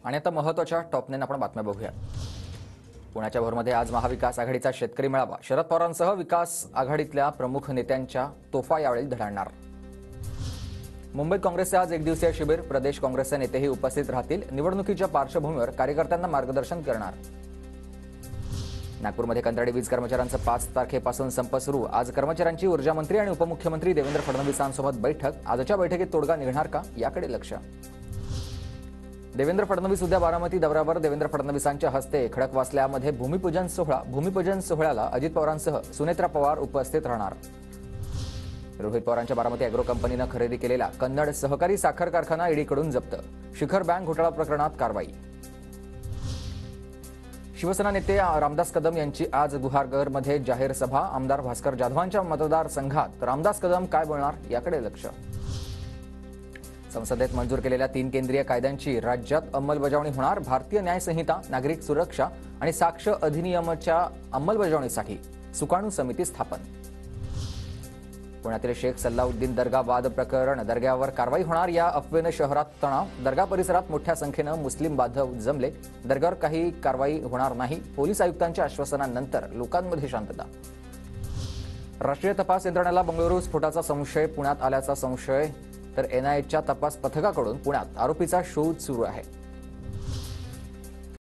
आणि आता महत्त्वाच्या टॉप 9 आपण बातम्या बघूया। पुण्याच्या भोरमध्ये आज महाविकास आघाडीचा शेतकरी मेळावा। शरद पवारांसह विकास आघाडीतल्या प्रमुख नेत्यांच्या तोफा यावेळी धडकणार। मुंबईत काँग्रेसचे आज एक दिवसीय शिबिर। प्रदेश काँग्रेसचे नेतेही उपस्थित राहतील। निवडणुकीच्या पार्श्वभूमीवर कार्यकर्त्यांना मार्गदर्शन करणार। नागपूरमध्ये कंत्राटी वीज कर्मचाऱ्यांचा 5 तारखेपासून संप सुरू। आज कर्मचाऱ्यांची ऊर्जा मंत्री आणि उपमुख्यमंत्री देवेंद्र फडणवीसांसोबत बैठक। आजच्या बैठकीत तोडगा निघणार का याकडे लक्ष। देवेंद्र फडणवीस उद्या बारामती दौऱ्यावर। देवेंद्र फडणवीसांच्या हस्ते खडकवासल्यामध्ये भूमिपूजन सोहळा। भूमिपूजन सोहळ्याला अजित पवारांसह सुनेत्रा पवार उपस्थित राहणार। रोहित पवारांच्या बारामती अॅग्रो कंपनीनं खरेदी केलेला कन्नड सहकारी साखर कारखाना ईडीकडून जप्त। शिखर बँक घोटाळा प्रकरणात कारवाई। शिवसेना नेते रामदास कदम यांची आज गुहागरमध्ये जाहीर सभा। आमदार भास्कर जाधवांच्या मतदारसंघात रामदास कदम काय बोलणार याकडे लक्ष। संसदेत मंजूर केलेल्या 3 केंद्रीय कायद्यांची राज्यात अंमलबजावणी होणार। भारतीय न्याय संहिता, नागरिक सुरक्षा आणि साक्ष अधिनियमाच्या अंमलबजावणीसाठी सुकाणू समिती स्थापन। पुण्यातील शेख सल्लाउद्दीन दर्गा वाद प्रकरण, दर्ग्यावर कारवाई होणार। या अफवेनं शहरात तणाव। दर्गा परिसरात मोठ्या संख्येनं मुस्लिम बांधव जमले। दर्ग्यावर काही कारवाई होणार नाही। पोलीस आयुक्तांच्या आश्वासनानंतर लोकांमध्ये शांतता। राष्ट्रीय तपास यंत्रणेला बंगळुरू स्फोटाचा संशय, पुण्यात आल्याचा संशय, तर एनआयएच्या तपास पथकाकडून पुण्यात आरोपीचा शोध सुरू आहे।